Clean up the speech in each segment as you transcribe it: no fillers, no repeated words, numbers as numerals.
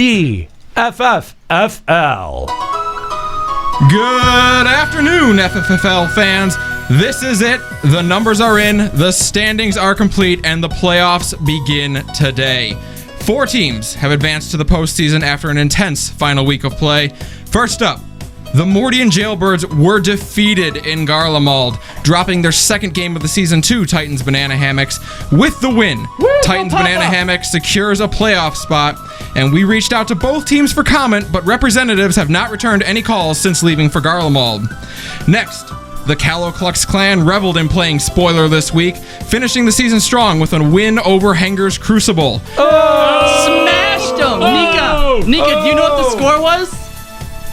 FFFL. Good afternoon, FFFL fans. This is it. The numbers are in, the standings are complete, and the playoffs begin today. 4 teams have advanced to the postseason after an intense final week of play. First up, the Mordian Jailbirds were defeated in Garlemald, dropping their second game of the season to Titans Banana Hammocks. With the win, Titans Banana Hammocks secures a playoff spot, and we reached out to both teams for comment, but representatives have not returned any calls since leaving for Garlemald. Next, the Callow Klux Clan reveled in playing spoiler this week, finishing the season strong with a win over Henger's Crucible. Smashed him! Nika, do you know what the score was?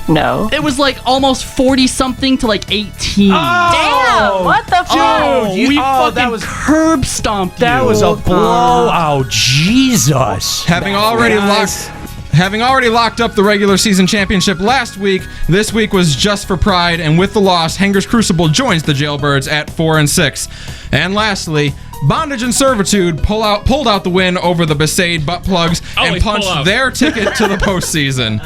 No. It was like almost 40-something to like 18. Damn! What the fuck? We fucking curb stomped That you. was a blowout. Jesus. Having already locked up the regular season championship last week, this week was just for pride, and with the loss, Henger's Crucible joins the Jailbirds at 4-6. And lastly, Bondage and Servitude pulled out the win over the Besaid Butt Plugs and punched their ticket to the postseason.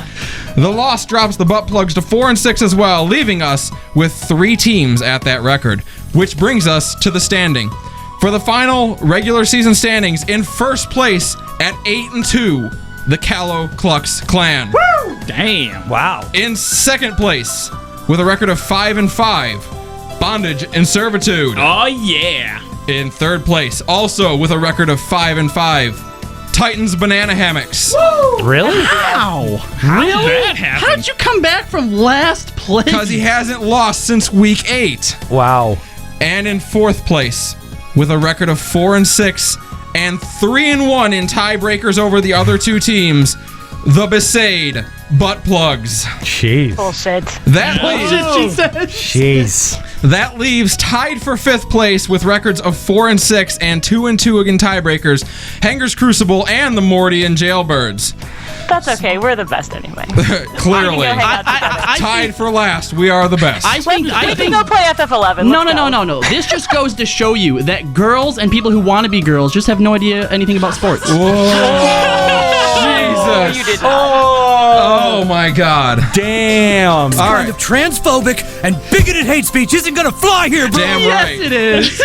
The loss drops the Butt Plugs to 4-6 as well, leaving us with 3 teams at that record, which brings us to the standing. For the final regular season standings, in first place at 8-2, the Callow Klux Clan. Woo! Damn. Wow. In second place, with a record of 5-5, Bondage and Servitude. Oh, yeah. In third place, also with a record of 5-5, Titans Banana Hammocks. Woo! Really? How? Really? That happened? How'd you come back from last place? Because he hasn't lost since week 8. Wow. And in fourth place, with a record of 4-6 and 3-1 in tiebreakers over the other 2 teams, the Besaid Butt Plugs. Jeez. Bullshit. That leaves tied for 5th place with records of 4-6 and 2-2 in tiebreakers, Henger's Crucible and the Mordian Jailbirds. That's okay. We're the best anyway. Clearly. I Tied think, for last. We are the best. I think. Go play FF11. No. This just goes to show you that girls and people who want to be girls just have no idea anything about sports. Jesus. You did not. Oh my God. Damn. All right. Of transphobic and bigoted hate speech isn't gonna fly here, bro. Damn right. Yes, it is.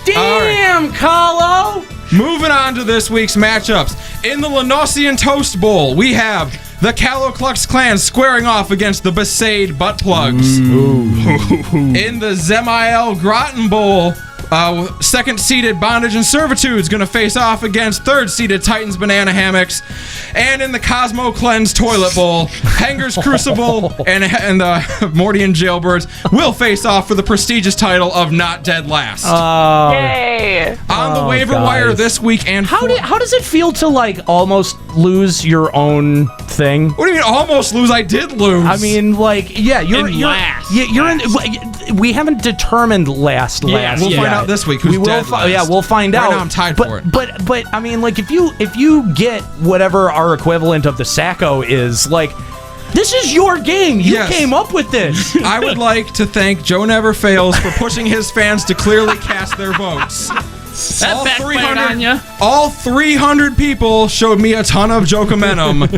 Damn, Carlo. Moving on to this week's matchups. In the Lenosian Toast Bowl, we have the Callow Klux Klan squaring off against the Besaid Butt Plugs. In the Zemael Groton Bowl, second-seeded Bondage and Servitude is going to face off against third-seeded Titans Banana Hammocks. And in the Cosmo Cleanse Toilet Bowl, Henger's Crucible and the Mordian Jailbirds will face off for the prestigious title of Not Dead Last. Yay! On the waiver wire this week and How does it feel to like almost lose your own thing? What do you mean almost lose? I did lose. I mean, like, yeah, you're last. You're in. We haven't determined last. We'll find out this week who's dead last. Yeah, we'll find out. Right now I'm tied for it. But I mean, like, if you get whatever our equivalent of the Sacco is, like, this is your game. You came up with this. I would like to thank Joe Never Fails for pushing his fans to clearly cast their votes. That backfired on ya. All 300 people showed me a ton of Jokemenum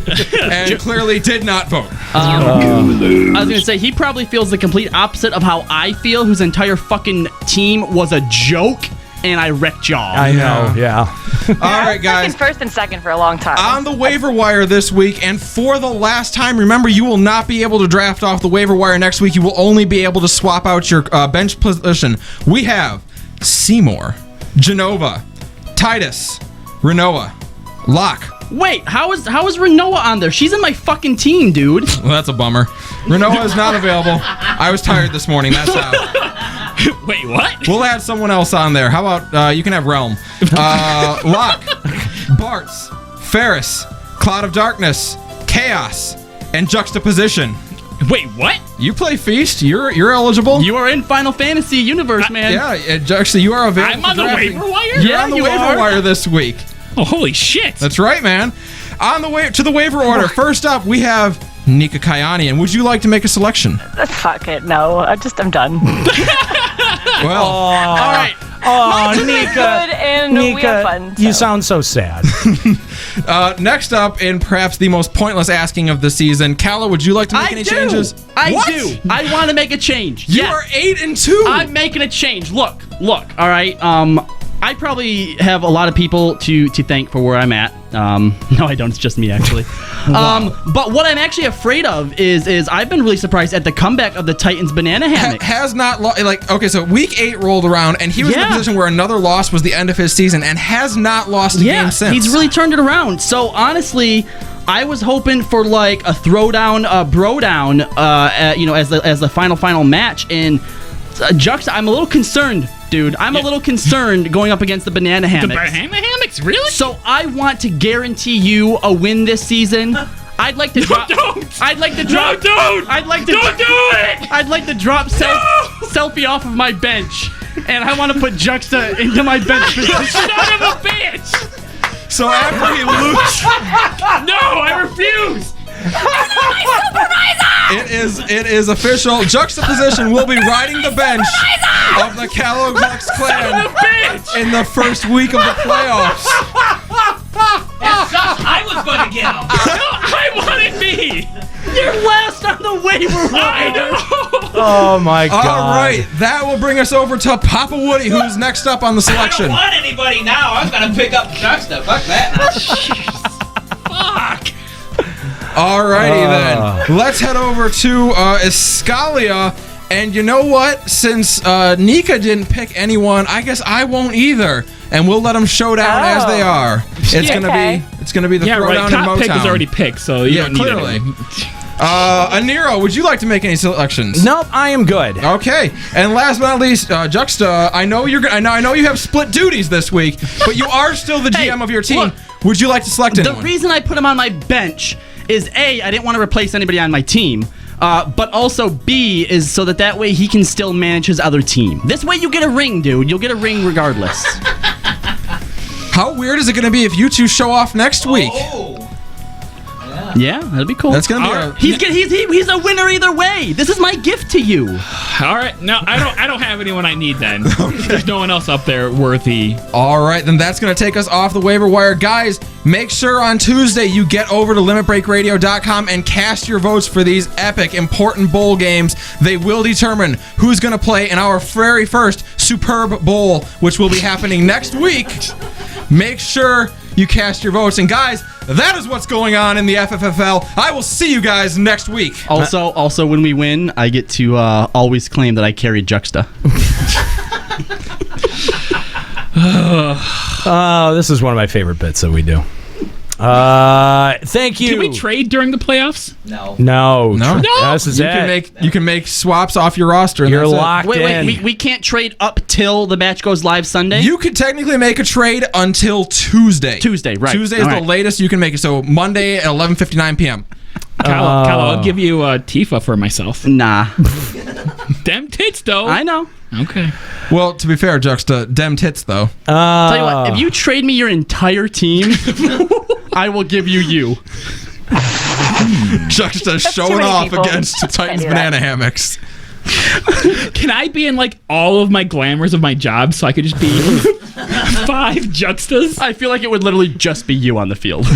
and clearly did not vote. I was gonna say he probably feels the complete opposite of how I feel, whose entire fucking team was a joke, and I wrecked y'all. I know. Yeah. All right, guys. First and second for a long time. On the waiver wire this week, and for the last time, remember, you will not be able to draft off the waiver wire next week. You will only be able to swap out your bench position. We have Seymour, Genova, Titus, Renoa, Locke. Wait, how is Renoa on there? She's in my fucking team, dude. Well, that's a bummer. Renoa is not available. I was tired this morning. That's how. Wait, what? We'll add someone else on there. How about you can have Realm, Locke, Bartz, Ferris, Cloud of Darkness, Chaos, and Juxtaposition. Wait, what? You play Feast. You're eligible. You are in Final Fantasy universe, man. Yeah, actually, you are available. I'm on the waiver wire? You're Yeah, on the you waiver are. wire this week. Oh, holy shit. That's right, man. On the way to the waiver order. First up, we have Nika Kayanian. Would you like to make a selection? Fuck it. No. I'm done. Well, All right. Oh, Good Nika. and we have fun. You so. sound so sad. Next up, in perhaps the most pointless asking of the season, Calla, would you like to make any changes? I What? do. I want to make a change. You Yes. are 8-2. I'm making a change. Look. All right. I probably have a lot of people to thank for where I'm at. No, I don't. It's just me, actually. But what I'm actually afraid of is I've been really surprised at the comeback of the Titans banana hammock. Has not okay, so week 8 rolled around and he was in a Yeah. position where another loss was the end of his season and has not lost a game since. He's really turned it around. So honestly, I was hoping for like a throwdown, bro down, as the final match. And Juxta, I'm a little concerned, dude. I'm a little concerned going up against the banana The hammocks. banana hammocks, really? So I want to guarantee you a win this season. I'd like to drop. Don't! I'd like to drop. No, don't! I'd like to. Don't do it! I'd like to drop selfie off of my bench, and I want to put Juxta into my bench position. Son of a bitch! So after he loses, No, I refuse! it is official. Juxtaposition will be riding the bench of the Caloglex Son clan of a bitch! in the first week of the playoffs. I was going to get him. No, I wanted me! You're last on the waiver I wire. know! Oh my god. All right, that will bring us over to Papa Woody, who's next up on the I selection. don't want anybody now. I was going to pick up Juxta. Fuck that. Fuck! Alrighty then. Let's head over to Escalia. And you know what? Since Nika didn't pick anyone, I guess I won't either. And we'll let them show down as they are. It's gonna be the Yeah, right. throwdown in Top pick Motown. is already picked, so you Yeah, don't need clearly. anyone. Aniro, would you like to make any selections? Nope, I am good. Okay, and last but not least, Juxta. I know you're. I know you have split duties this week, but you are still the GM of your team. look. Would you like to select The anyone? reason I put him on my bench is A, I didn't want to replace anybody on my team. But also B is so that way he can still manage his other team. This way you get a ring, dude. You'll get a ring regardless. How weird is it going to be if you two show off next week? Yeah, that'd be cool. That's going to be All right. He's a winner either way. This is my gift to you. All right, no, I don't have anyone I need then. There's no one else up there worthy. All right, then that's going to take us off the waiver wire. Guys, make sure on Tuesday you get over to limitbreakradio.com and cast your votes for these epic, important bowl games. They will determine who's going to play in our very first Superb Bowl, which will be happening next week. Make sure you cast your votes. And guys, that is what's going on in the FFFL. I will see you guys next week. Also, when we win, I get to always claim that I carried Juxta. Oh, this is one of my favorite bits that we do. Thank you. Can we trade during the playoffs? No. No? This is it. You can make swaps off your roster. And You're that's it. locked in. Wait, we can't trade up till the match goes live Sunday? You could technically make a trade until Tuesday. Tuesday, right. Tuesday is All the right. latest you can make it. So Monday at 11:59 p.m. Kyle, I'll give you Tifa for myself. Nah. Damn tits, though. I know. Okay. Well, to be fair, Juxta, dem tits though. Tell you what, if you trade me your entire team, I will give you. Juxta too showing many off people. against Titans do that. banana hammocks. Can I be in like all of my glamours of my job so I could just be 5 Juxtas? I feel like it would literally just be you on the field.